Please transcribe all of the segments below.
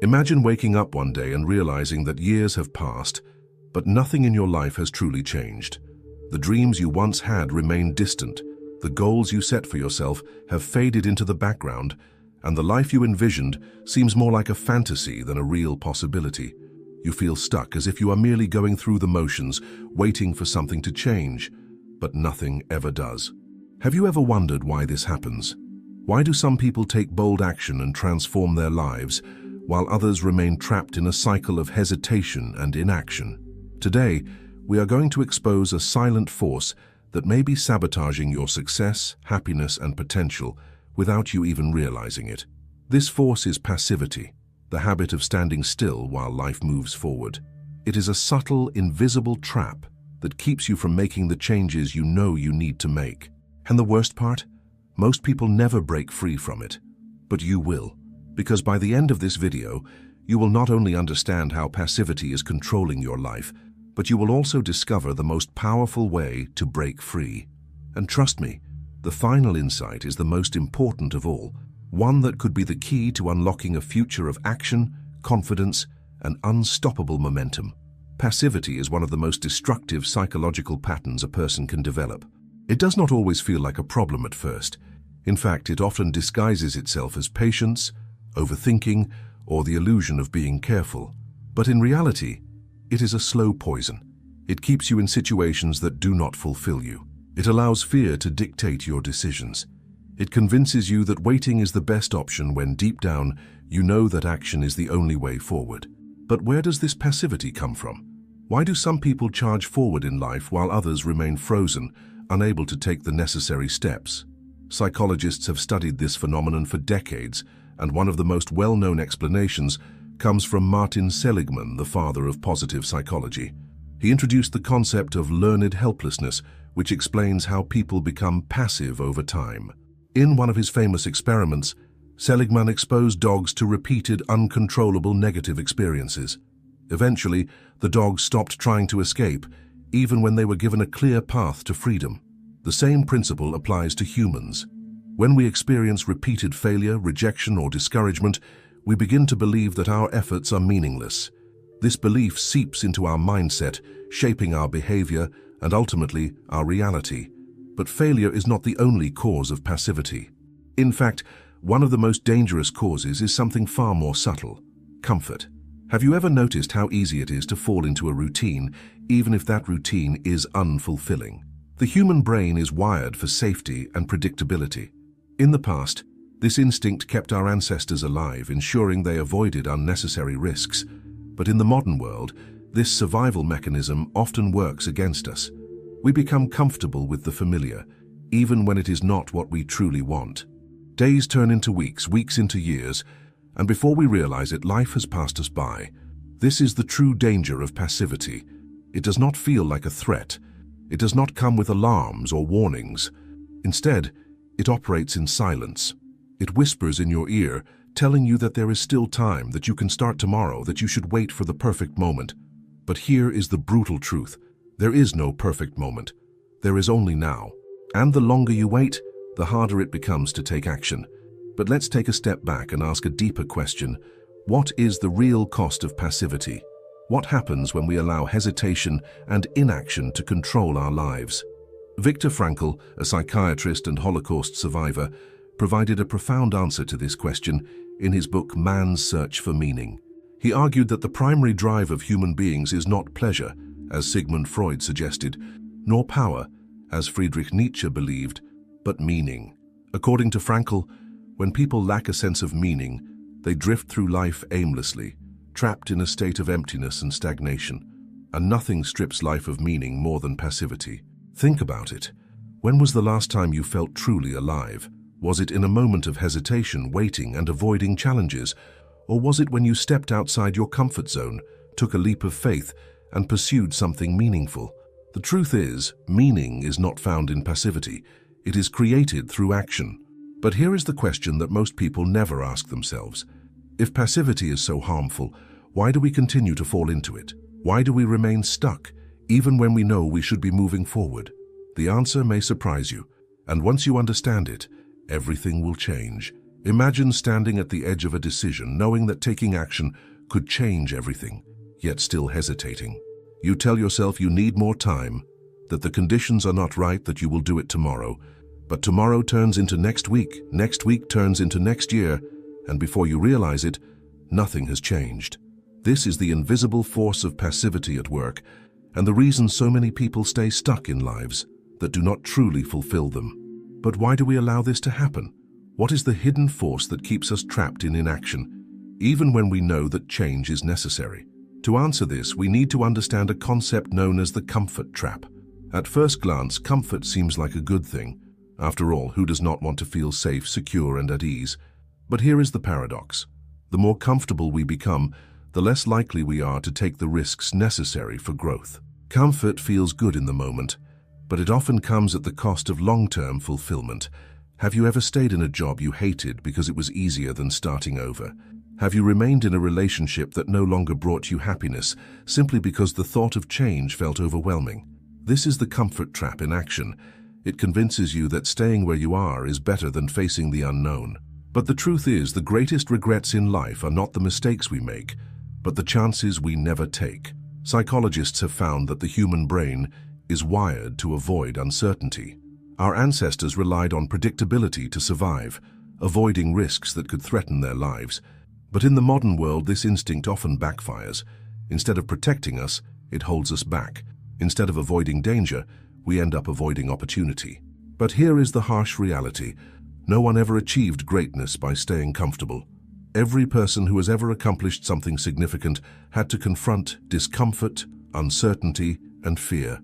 Imagine waking up one day and realizing that years have passed, but nothing in your life has truly changed. The dreams you once had remain distant, the goals you set for yourself have faded into the background, and the life you envisioned seems more like a fantasy than a real possibility. You feel stuck, as if you are merely going through the motions, waiting for something to change, but nothing ever does. Have you ever wondered why this happens? Why do some people take bold action and transform their lives, while others remain trapped in a cycle of hesitation and inaction? Today, we are going to expose a silent force that may be sabotaging your success, happiness, and potential without you even realizing it. This force is passivity, the habit of standing still while life moves forward. It is a subtle, invisible trap that keeps you from making the changes you know you need to make. And the worst part? Most people never break free from it. But you will, because by the end of this video, you will not only understand how passivity is controlling your life, but you will also discover the most powerful way to break free. And trust me, the final insight is the most important of all, one that could be the key to unlocking a future of action, confidence, and unstoppable momentum. Passivity is one of the most destructive psychological patterns a person can develop. It does not always feel like a problem at first. In fact, it often disguises itself as patience, overthinking, or the illusion of being careful. But in reality, it is a slow poison. It keeps you in situations that do not fulfill you. It allows fear to dictate your decisions. It convinces you that waiting is the best option when deep down you know that action is the only way forward. But where does this passivity come from? Why do some people charge forward in life while others remain frozen, unable to take the necessary steps? Psychologists have studied this phenomenon for decades, and one of the most well-known explanations comes from Martin Seligman, the father of positive psychology. He introduced the concept of learned helplessness, which explains how people become passive over time. In one of his famous experiments, Seligman exposed dogs to repeated, uncontrollable negative experiences. Eventually, the dogs stopped trying to escape, even when they were given a clear path to freedom. The same principle applies to humans. When we experience repeated failure, rejection, or discouragement, we begin to believe that our efforts are meaningless. This belief seeps into our mindset, shaping our behavior and ultimately our reality. But failure is not the only cause of passivity. In fact, one of the most dangerous causes is something far more subtle: comfort. Have you ever noticed how easy it is to fall into a routine, even if that routine is unfulfilling? The human brain is wired for safety and predictability. In the past, this instinct kept our ancestors alive, ensuring they avoided unnecessary risks. But in the modern world, this survival mechanism often works against us. We become comfortable with the familiar, even when it is not what we truly want. Days turn into weeks, weeks into years, and before we realize it, life has passed us by. This is the true danger of passivity. It does not feel like a threat. It does not come with alarms or warnings. Instead, it operates in silence. It whispers in your ear, telling you that there is still time, that you can start tomorrow, that you should wait for the perfect moment. But here is the brutal truth. There is no perfect moment. There is only now. And the longer you wait, the harder it becomes to take action. But let's take a step back and ask a deeper question. What is the real cost of passivity? What happens when we allow hesitation and inaction to control our lives? Viktor Frankl, a psychiatrist and Holocaust survivor, provided a profound answer to this question in his book Man's Search for Meaning. He argued that the primary drive of human beings is not pleasure, as Sigmund Freud suggested, nor power, as Friedrich Nietzsche believed, but meaning. According to Frankl, when people lack a sense of meaning, they drift through life aimlessly, trapped in a state of emptiness and stagnation. And nothing strips life of meaning more than passivity. Think about it. When was the last time you felt truly alive? Was it in a moment of hesitation, waiting, and avoiding challenges? Or was it when you stepped outside your comfort zone, took a leap of faith, and pursued something meaningful? The truth is, meaning is not found in passivity. It is created through action. But here is the question that most people never ask themselves. If passivity is so harmful, why do we continue to fall into it? Why do we remain stuck, even when we know we should be moving forward? The answer may surprise you, and once you understand it, everything will change. Imagine standing at the edge of a decision, knowing that taking action could change everything, yet still hesitating. You tell yourself you need more time, that the conditions are not right, that you will do it tomorrow. But tomorrow turns into next week turns into next year, and before you realize it, nothing has changed. This is the invisible force of passivity at work, and the reason so many people stay stuck in lives that do not truly fulfill them. But why do we allow this to happen? What is the hidden force that keeps us trapped in inaction, even when we know that change is necessary? To answer this, we need to understand a concept known as the comfort trap. At first glance, comfort seems like a good thing. After all, who does not want to feel safe, secure, and at ease? But here is the paradox. The more comfortable we become, the less likely we are to take the risks necessary for growth. Comfort feels good in the moment, but it often comes at the cost of long-term fulfillment. Have you ever stayed in a job you hated because it was easier than starting over? Have you remained in a relationship that no longer brought you happiness simply because the thought of change felt overwhelming? This is the comfort trap in action. It convinces you that staying where you are is better than facing the unknown. But the truth is, the greatest regrets in life are not the mistakes we make, but the chances we never take. Psychologists have found that the human brain is wired to avoid uncertainty. Our ancestors relied on predictability to survive, avoiding risks that could threaten their lives. But in the modern world, this instinct often backfires. Instead of protecting us, it holds us back. Instead of avoiding danger, we end up avoiding opportunity. But here is the harsh reality. No one ever achieved greatness by staying comfortable. Every person who has ever accomplished something significant had to confront discomfort, uncertainty, and fear.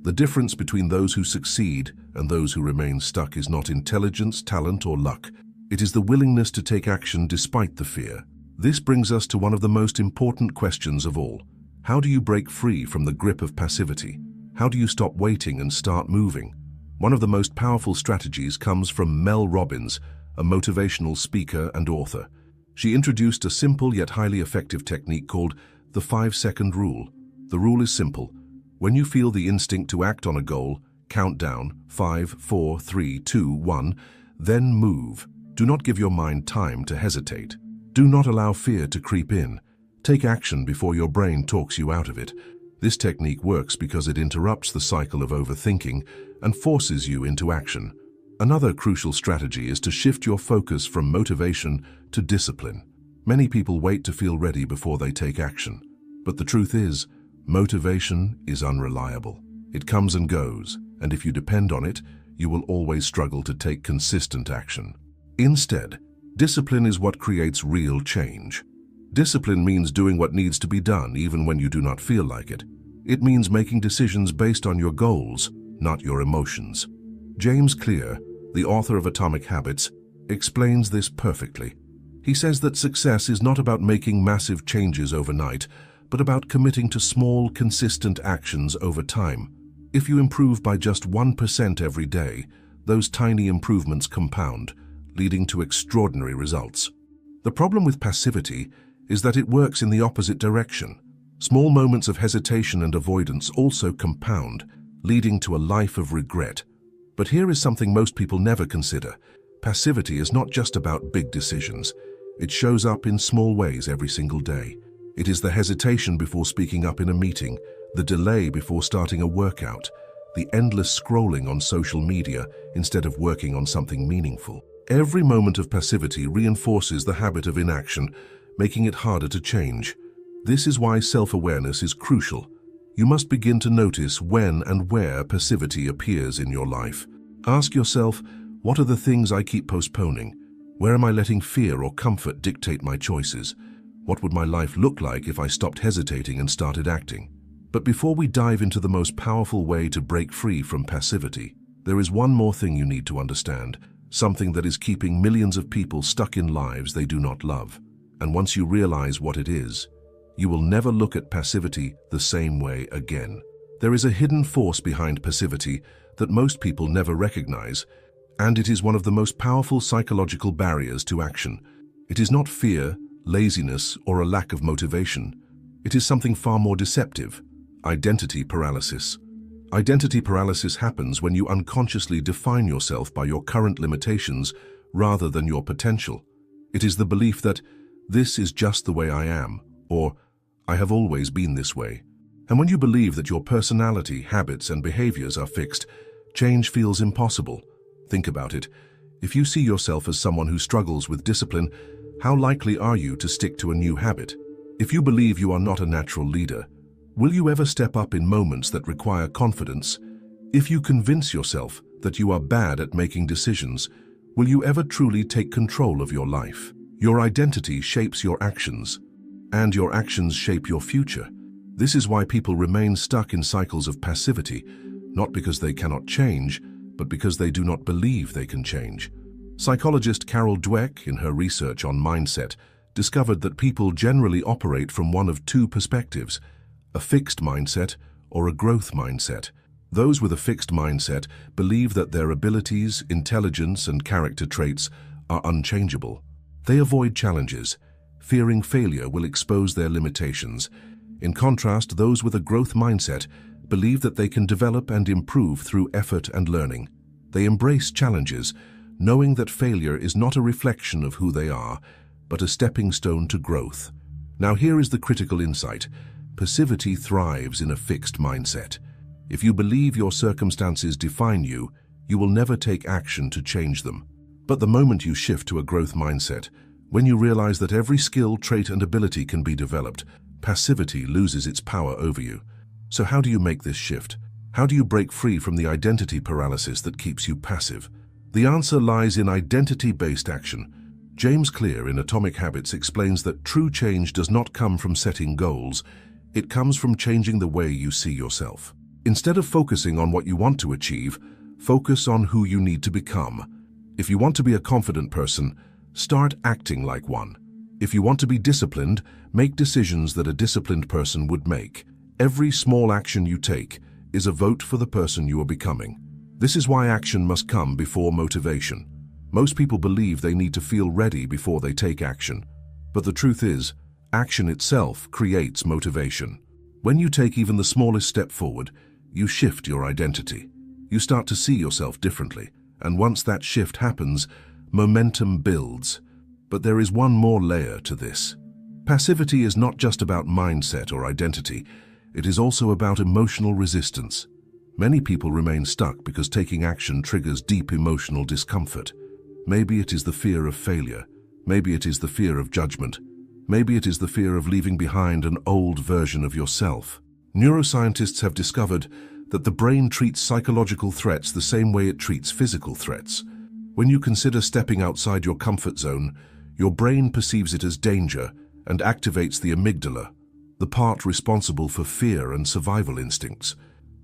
The difference between those who succeed and those who remain stuck is not intelligence, talent, or luck. It is the willingness to take action despite the fear. This brings us to one of the most important questions of all. How do you break free from the grip of passivity? How do you stop waiting and start moving? One of the most powerful strategies comes from Mel Robbins, a motivational speaker and author. She introduced a simple yet highly effective technique called the 5-second rule. The rule is simple. When you feel the instinct to act on a goal, count down 5, 4, 3, 2, 1, then move. Do not give your mind time to hesitate. Do not allow fear to creep in. Take action before your brain talks you out of it. This technique works because it interrupts the cycle of overthinking and forces you into action. Another crucial strategy is to shift your focus from motivation to discipline. Many people wait to feel ready before they take action. But the truth is, motivation is unreliable. It comes and goes, and if you depend on it, you will always struggle to take consistent action. Instead, discipline is what creates real change. Discipline means doing what needs to be done even when you do not feel like it. It means making decisions based on your goals, not your emotions. James Clear, the author of Atomic Habits, explains this perfectly. He says that success is not about making massive changes overnight, but about committing to small, consistent actions over time. If you improve by just 1% every day, those tiny improvements compound, leading to extraordinary results. The problem with passivity is that it works in the opposite direction. Small moments of hesitation and avoidance also compound, leading to a life of regret. But here is something most people never consider. Passivity is not just about big decisions. It shows up in small ways every single day. It is the hesitation before speaking up in a meeting, the delay before starting a workout, the endless scrolling on social media instead of working on something meaningful. Every moment of passivity reinforces the habit of inaction, making it harder to change. This is why self-awareness is crucial. You must begin to notice when and where passivity appears in your life. Ask yourself, what are the things I keep postponing? Where am I letting fear or comfort dictate my choices? What would my life look like if I stopped hesitating and started acting? But before we dive into the most powerful way to break free from passivity, there is one more thing you need to understand, something that is keeping millions of people stuck in lives they do not love. And once you realize what it is, you will never look at passivity the same way again. There is a hidden force behind passivity that most people never recognize, and it is one of the most powerful psychological barriers to action. It is not fear, laziness, or a lack of motivation. It is something far more deceptive: identity paralysis. Identity paralysis happens when you unconsciously define yourself by your current limitations rather than your potential. It is the belief that this is just the way I am, or I have always been this way. And when you believe that your personality, habits, and behaviors are fixed, change feels impossible. Think about it. If you see yourself as someone who struggles with discipline, how likely are you to stick to a new habit? If you believe you are not a natural leader, will you ever step up in moments that require confidence? If you convince yourself that you are bad at making decisions, will you ever truly take control of your life? Your identity shapes your actions, and your actions shape your future. This is why people remain stuck in cycles of passivity, not because they cannot change, but because they do not believe they can change. Psychologist Carol Dweck, in her research on mindset, discovered that people generally operate from one of two perspectives: a fixed mindset or a growth mindset. Those with a fixed mindset believe that their abilities, intelligence, and character traits are unchangeable. They avoid challenges, fearing failure will expose their limitations. In contrast, those with a growth mindset believe that they can develop and improve through effort and learning. They embrace challenges, knowing that failure is not a reflection of who they are, but a stepping stone to growth. Now here is the critical insight. Passivity thrives in a fixed mindset. If you believe your circumstances define you, you will never take action to change them. But the moment you shift to a growth mindset, when you realize that every skill, trait, and ability can be developed, passivity loses its power over you. So how do you make this shift? How do you break free from the identity paralysis that keeps you passive? The answer lies in identity-based action. James Clear in Atomic Habits explains that true change does not come from setting goals, it comes from changing the way you see yourself. Instead of focusing on what you want to achieve, focus on who you need to become. If you want to be a confident person, start acting like one. If you want to be disciplined, make decisions that a disciplined person would make. Every small action you take is a vote for the person you are becoming. This is why action must come before motivation. Most people believe they need to feel ready before they take action. But the truth is, action itself creates motivation. When you take even the smallest step forward, you shift your identity. You start to see yourself differently. And once that shift happens, momentum builds. But there is one more layer to this. Passivity is not just about mindset or identity. It is also about emotional resistance. Many people remain stuck because taking action triggers deep emotional discomfort. Maybe it is the fear of failure. Maybe it is the fear of judgment. Maybe it is the fear of leaving behind an old version of yourself. Neuroscientists have discovered that the brain treats psychological threats the same way it treats physical threats. When you consider stepping outside your comfort zone, your brain perceives it as danger and activates the amygdala, the part responsible for fear and survival instincts.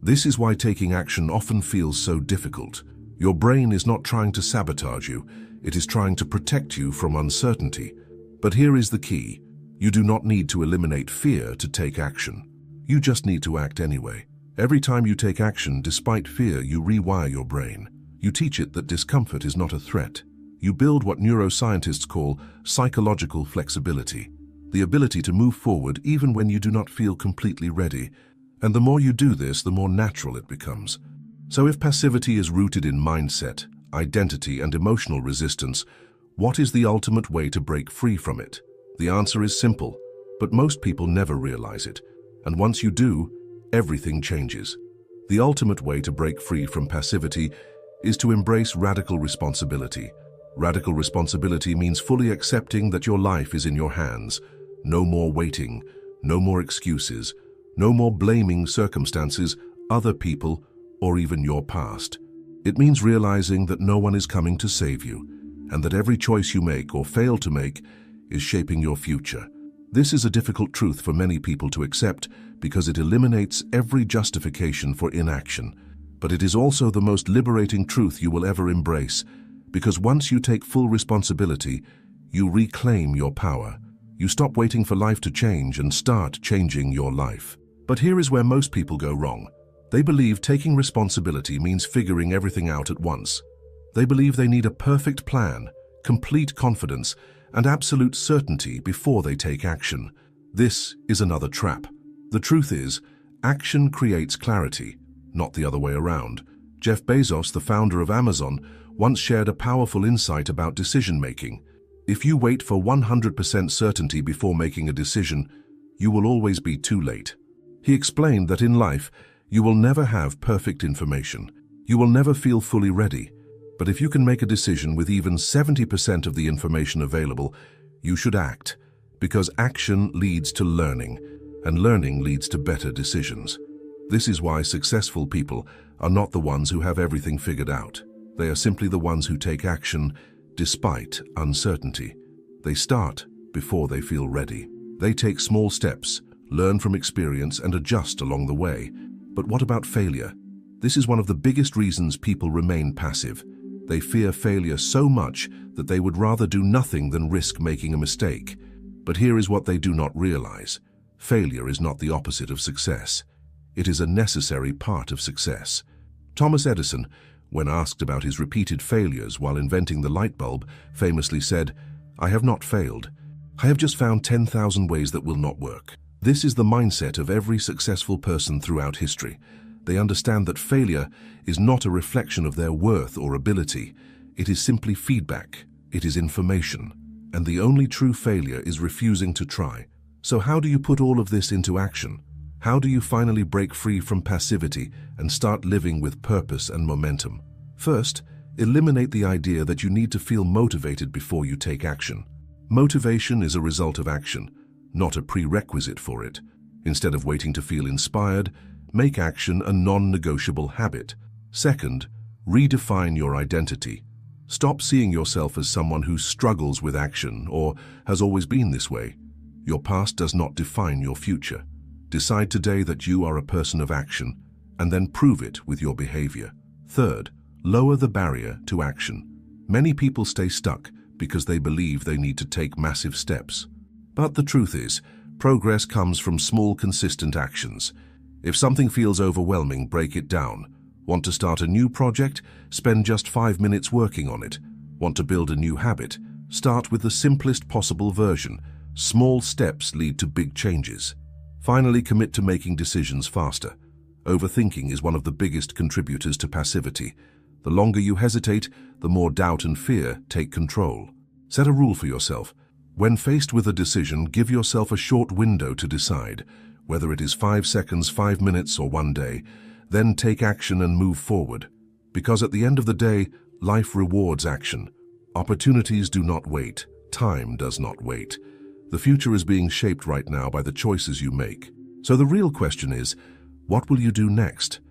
This is why taking action often feels so difficult. Your brain is not trying to sabotage you, it is trying to protect you from uncertainty. But here is the key. You do not need to eliminate fear to take action. You just need to act anyway. Every time you take action despite fear, you rewire your brain. You teach it that discomfort is not a threat. You build what neuroscientists call psychological flexibility, the ability to move forward even when you do not feel completely ready. And the more you do this, the more natural it becomes. So if passivity is rooted in mindset, identity, and emotional resistance, what is the ultimate way to break free from it? The answer is simple, but most people never realize it. And once you do, everything changes. The ultimate way to break free from passivity is to embrace radical responsibility. Radical responsibility means fully accepting that your life is in your hands. No more waiting, no more excuses, no more blaming circumstances, other people, or even your past. It means realizing that no one is coming to save you, and that every choice you make or fail to make is shaping your future. This is a difficult truth for many people to accept because it eliminates every justification for inaction. But it is also the most liberating truth you will ever embrace, because once you take full responsibility, you reclaim your power. You stop waiting for life to change and start changing your life. But here is where most people go wrong. They believe taking responsibility means figuring everything out at once. They believe they need a perfect plan, complete confidence, and absolute certainty before they take action. This is another trap. The truth is, action creates clarity, not the other way around. Jeff Bezos, the founder of Amazon, once shared a powerful insight about decision-making. If you wait for 100% certainty before making a decision, you will always be too late. He explained that in life, you will never have perfect information. You will never feel fully ready. But if you can make a decision with even 70% of the information available, you should act, because action leads to learning, and learning leads to better decisions. This is why successful people are not the ones who have everything figured out. They are simply the ones who take action despite uncertainty. They start before they feel ready. They take small steps, learn from experience, and adjust along the way. But what about failure? This is one of the biggest reasons people remain passive. They fear failure so much that they would rather do nothing than risk making a mistake. But here is what they do not realize. Failure is not the opposite of success. It is a necessary part of success. Thomas Edison, when asked about his repeated failures while inventing the light bulb, famously said, "I have not failed. I have just found 10,000 ways that will not work." This is the mindset of every successful person throughout history. They understand that failure is not a reflection of their worth or ability. It is simply feedback. It is information. And the only true failure is refusing to try. So how do you put all of this into action? How do you finally break free from passivity and start living with purpose and momentum? First, eliminate the idea that you need to feel motivated before you take action. Motivation is a result of action, not a prerequisite for it. Instead of waiting to feel inspired, make action a non-negotiable habit. Second, redefine your identity. Stop seeing yourself as someone who struggles with action or has always been this way. Your past does not define your future. Decide today that you are a person of action, and then prove it with your behavior. Third, lower the barrier to action. Many people stay stuck because they believe they need to take massive steps. But the truth is, progress comes from small, consistent actions. If something feels overwhelming, break it down. Want to start a new project? Spend just 5 minutes working on it. Want to build a new habit? Start with the simplest possible version. Small steps lead to big changes. Finally, commit to making decisions faster. Overthinking is one of the biggest contributors to passivity. The longer you hesitate, the more doubt and fear take control. Set a rule for yourself. When faced with a decision, give yourself a short window to decide, whether it is 5 seconds, 5 minutes, or 1 day. Then take action and move forward. Because at the end of the day, life rewards action. Opportunities do not wait. Time does not wait. The future is being shaped right now by the choices you make. So the real question is, what will you do next?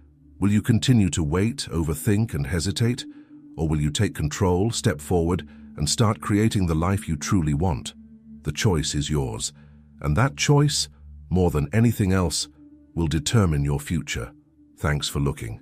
Will you continue to wait, overthink, and hesitate? Or will you take control, step forward, and start creating the life you truly want? The choice is yours. And that choice, more than anything else, will determine your future. Thanks for looking.